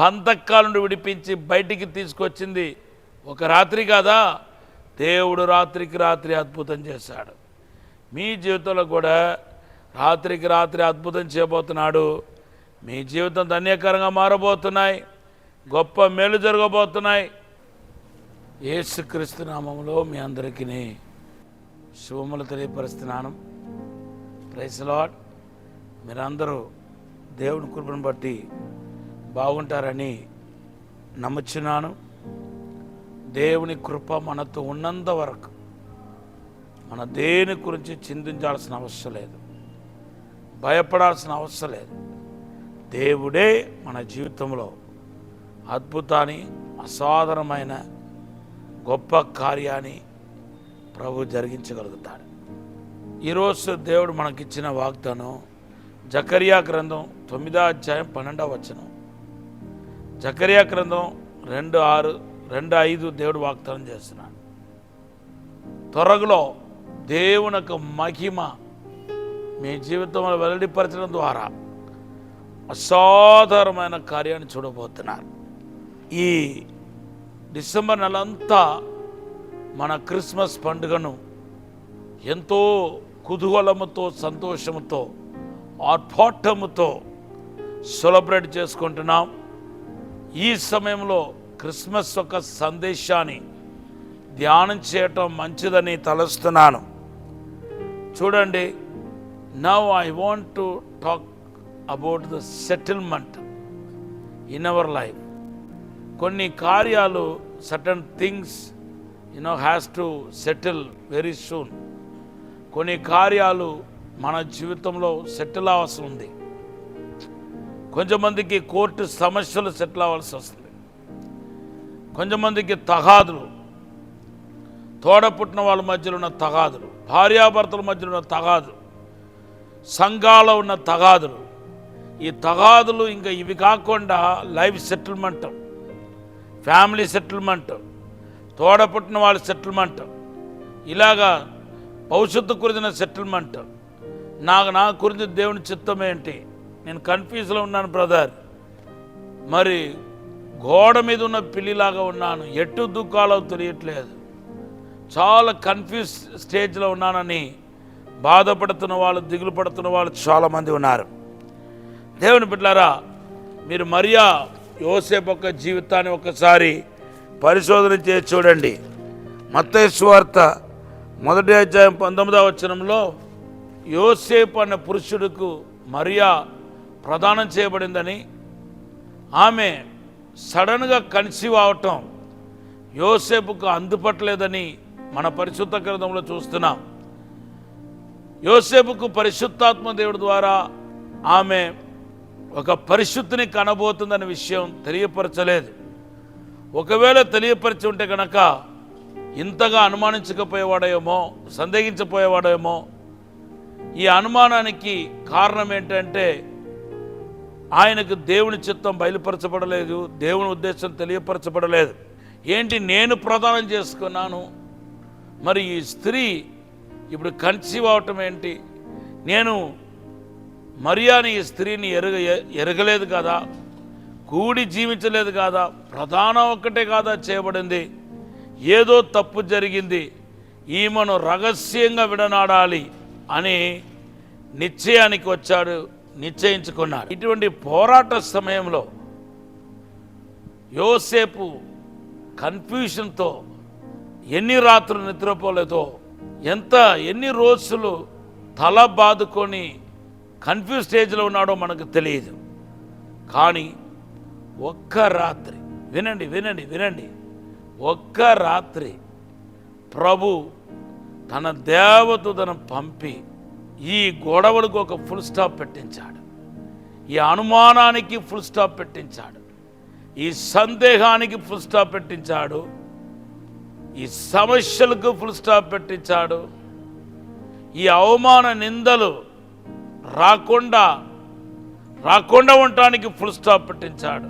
బంధకాల నుండి విడిపించి బయటికి తీసుకొచ్చింది ఒక రాత్రి కాదా, దేవుడు రాత్రికి రాత్రి అద్భుతం చేశాడు. మీ జీవితంలో కూడా రాత్రికి రాత్రి అద్భుతం చేయబోతున్నాడు. మీ జీవితం ధన్యకరంగా మారబోతున్నాయి, గొప్ప మేలు జరగబోతున్నాయి. యేసుక్రీస్తు నామములో మీ అందరికీ శుభములు తెలియపరుస్తున్నాను. Praise the Lord. మీరందరూ దేవుని కృపను బట్టి బాగుంటారని నమ్ముచున్నాను. దేవుని కృప మనతో ఉన్నంత వరకు మన దేని గురించి చింతించాల్సిన అవసరం లేదు, భయపడాల్సిన అవసరం లేదు. దేవుడే మన జీవితంలో అద్భుతాన్ని, అసాధారణమైన గొప్ప కార్యాన్ని ప్రభు జరిగించగలుగుతాడు. ఈరోజు దేవుడు మనకిచ్చిన వాగ్దానం జకర్యా గ్రంథం 9వ అధ్యాయం 12వ వచనం. జకర్యా గ్రంథం 2:6, 2:5 దేవుడు వాగ్దానం చేస్తున్నాడు. త్వరలో దేవుని యొక్క మహిమ మీ జీవితంలో వెల్లడిపరచడం ద్వారా అసాధారణమైన కార్యాన్ని చూడబోతున్నారు. ఈ డిసెంబర్ నెలంతా మన క్రిస్మస్ పండుగను ఎంతో కుతూహలముతో, సంతోషముతో, ఆర్భాటముతో సెలబ్రేట్ చేసుకుంటున్నాం. ఈ సమయంలో క్రిస్మస్ యొక్క సందేశాన్ని ధ్యానం చేయటం మంచిదని తలస్తున్నాను. చూడండి, now I want to talk about the settlement in our life. కొన్ని కార్యాలు, certain things has to settle very soon. కొన్ని కార్యాలు మన జీవితంలో సెటిల్ అవ్వాల్సి ఉంది. కొంచెంమందికి కోర్టు సమస్యలు సెటిల్ అవ్వాల్సి వస్తుంది. కొంచెంమందికి తగాదులు, తోడపుట్టిన వాళ్ళ మధ్యలో ఉన్న తగాదులు, భార్యాభర్తల మధ్యలో ఉన్న తగాదులు, సంఘాల్లో ఉన్న తగాదులు. ఈ తగాదులు ఇంకా ఇవి కాకుండా లైఫ్ సెటిల్మెంట్, ఫ్యామిలీ సెటిల్మెంట్, తోడపుట్టిన వాళ్ళ సెటిల్మెంట్, ఇలాగా భవిష్యత్తు గురించిన సెటిల్మెంట్. నా గురించి దేవుని చిత్తం ఏంటి, నేను కన్ఫ్యూజ్లో ఉన్నాను బ్రదర్, మరి గోడ మీద ఉన్న పిల్లిలాగా ఉన్నాను, ఎటు దుఃఖాలో తెలియట్లేదు, చాలా కన్ఫ్యూజ్ స్టేజ్లో ఉన్నానని బాధపడుతున్న వాళ్ళు, దిగులు పడుతున్న వాళ్ళు చాలామంది ఉన్నారు. దేవుని బిడ్డలారా, మీరు మరియా యోసేపు యొక్క జీవితాన్ని ఒకసారి పరిశోధన చేసి చూడండి. మత్తయి సువార్త 1వ అధ్యాయం 19వ వచనంలో యోసేపు అనే పురుషుడికి మరియా ప్రదానం చేయబడిందని, ఆమె సడన్గా కన్సీవ్ అవటం యోసేపుకు అందుపట్టలేదని మన పరిశుద్ధ గ్రంథంలో చూస్తున్నాం. యోసేపుకు పరిశుద్ధాత్మ దేవుడి ద్వారా ఆమె ఒక పరిశుద్ధిని కనబోతుందనే విషయం తెలియపరచలేదు. ఒకవేళ తెలియపరిచి ఉంటే కనుక ఇంతగా అనుమానించకపోయేవాడేమో, సందేహించపోయేవాడేమో. ఈ అనుమానానికి కారణం ఏంటంటే ఆయనకు దేవుని చిత్తం బయలుపరచబడలేదు, దేవుని ఉద్దేశం తెలియపరచబడలేదు. ఏంటి, నేను ప్రదానం చేసుకున్నాను, మరి ఈ స్త్రీ ఇప్పుడు కన్సీవ్ అవటం ఏంటి, నేను మరియాని ఈ స్త్రీని ఎరగలేదు కదా, కూడి జీవించలేదు కదా, ప్రధానం ఒక్కటే కాదా చేయబడింది, ఏదో తప్పు జరిగింది, ఈమెను రహస్యంగా విడనాడాలి అని నిశ్చయానికి వచ్చాడు, నిశ్చయించుకున్నాడు. ఇటువంటి పోరాట సమయంలో యోసేపు కన్ఫ్యూషన్తో ఎన్ని రాత్రులు నిద్రపోలేదో, ఎన్ని రోజులు తల బాదుకొని కన్ఫ్యూజ్ స్టేజ్లో ఉన్నాడో మనకు తెలియదు. కానీ ఒక్క రాత్రి, వినండి, ఒక్క రాత్రి ప్రభు తన దేవదూతను పంపి ఈ గొడవలకు ఒక ఫుల్ స్టాప్ పెట్టించాడు, ఈ అనుమానానికి ఫుల్ స్టాప్ పెట్టించాడు, ఈ సందేహానికి ఫుల్ స్టాప్ పెట్టించాడు, ఈ సమస్యలకు ఫుల్ స్టాప్ పెట్టించాడు, ఈ అవమాన నిందలు రాకుండా ఉండటానికి ఫుల్ స్టాప్ పెట్టించాడు.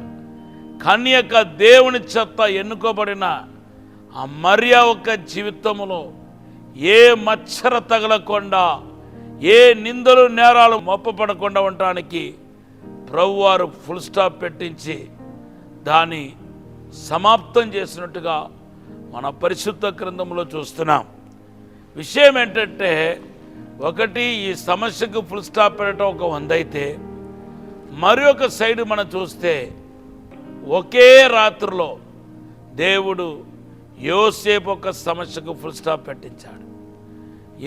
కన్యక దేవుని చెత్త ఎన్నుకోబడిన ఆ మరియా యొక్క జీవితంలో ఏ మచ్చర తగలకుండా, ఏ నిందలు నేరాలు మోపపడకుండా ఉండటానికి ప్రభువారు ఫుల్ స్టాప్ పెట్టించి దాన్ని సమాప్తం చేసినట్టుగా మన పరిశుద్ధ గ్రంథంలో చూస్తున్నాం. విషయం ఏంటంటే, ఒకటి ఈ సమస్యకు ఫుల్ స్టాప్ పెట్టడం ఒక వందైతే, మరి ఒక సైడ్ మనం చూస్తే ఒకే రాత్రిలో దేవుడు యోసేపు ఒక సమస్యకు ఫుల్ స్టాప్ పెట్టించాడు.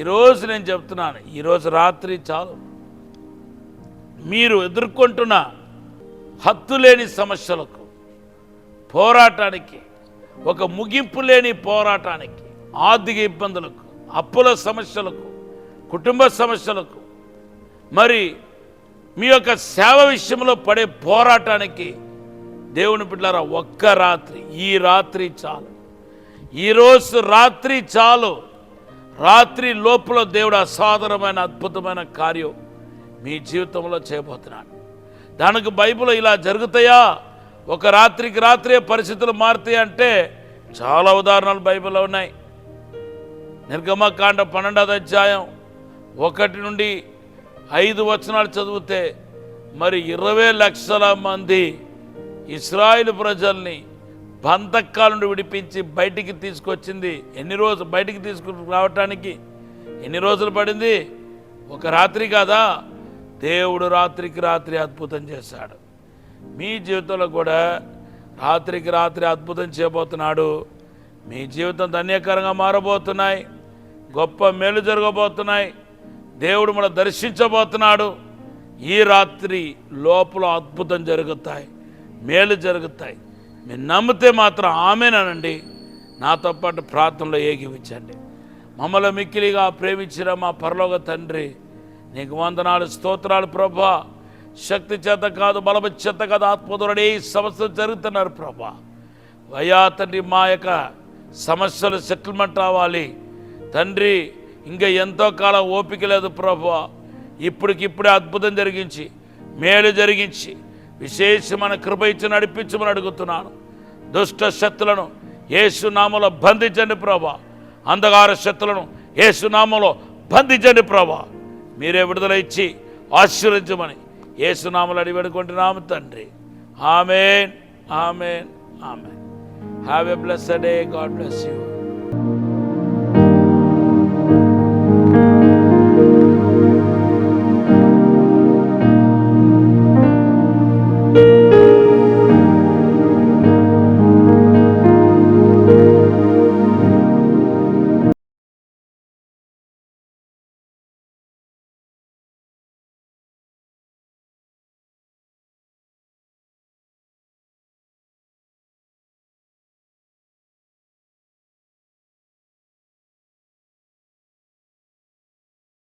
ఈరోజు నేను చెప్తున్నాను, ఈరోజు రాత్రి చాలు. మీరు ఎదుర్కొంటున్న హద్దులేని సమస్యలకు, పోరాటానికి, ఒక ముగింపు లేని పోరాటానికి, ఆర్థిక ఇబ్బందులకు, అప్పుల సమస్యలకు, కుటుంబ సమస్యలకు, మరి మీ యొక్క సేవ విషయంలో పడే పోరాటానికి దేవుని బిడ్డలారా ఒక్క రాత్రి, ఈ రాత్రి చాలు. ఈరోజు రాత్రి చాలు. రాత్రి లోపల దేవుడు అసాధారణమైన అద్భుతమైన కార్యం మీ జీవితంలో చేయబోతున్నాడు. దానికి బైబిల్లో ఇలా జరుగుతాయా, ఒక రాత్రికి రాత్రే పరిస్థితులు మారుతాయి అంటే చాలా ఉదాహరణలు బైబిల్లో ఉన్నాయి. నిర్గమకాండ 12వ అధ్యాయం 1 నుండి 5 వచనాలు చదివితే, మరి 20 లక్షల మంది ఇశ్రాయేలు ప్రజల్ని బంధకాల నుండి విడిపించి బయటికి తీసుకొచ్చింది. బయటికి రావటానికి ఎన్ని రోజులు పడింది? ఒక రాత్రి కాదా? దేవుడు రాత్రికి రాత్రి అద్భుతం చేశాడు. మీ జీవితంలో కూడా రాత్రికి రాత్రి అద్భుతం చేయబోతున్నాడు. మీ జీవితం ధన్యకరంగా మారబోతున్నాయి. గొప్ప మేలు జరగబోతున్నాయి. దేవుడు మనం దర్శించబోతున్నాడు. ఈ రాత్రి లోపల అద్భుతం జరుగుతాయి, మేలు జరుగుతాయి. మీరు నమ్మితే మాత్రం ఆమేనండి. నాతో పాటు ప్రార్థనలో ఏకీవించండి. మమ్మల్ని మిక్కిలిగా ప్రేమించిన మా పరలోక తండ్రి, నీకు వందనాలు, స్తోత్రాలు ప్రభా. శక్తి చేత కాదు, బలము చేత కాదు, ఆత్మధురుడే ఈ సమస్యలు జరుగుతున్నారు ప్రభా. అయ్యా తండ్రి, మా యొక్క సమస్యలు సెటిల్మెంట్ అవ్వాలి తండ్రి. ఇంకా ఎంతో కాలం ఓపిక లేదు ప్రభా. ఇప్పటికిప్పుడే అద్భుతం జరిగించి, మేలు జరిగించి, విశేషమైన కృప ఇచ్చి నడిపించమని అడుగుతున్నాను. దుష్ట శక్తులను యేసు నామములో బంధించండి ప్రభా. అంధకార శక్తులను యేసు నామములో బంధించండి ప్రభా. మీరే విడుదల ఇచ్చి ఆశీర్వదించమని యేసు నామములో అడిగి వేడుకుంటున్నాము తండ్రి. ఆమేన్, ఆమేన్, ఆమేన్. Have a blessed day. God bless you.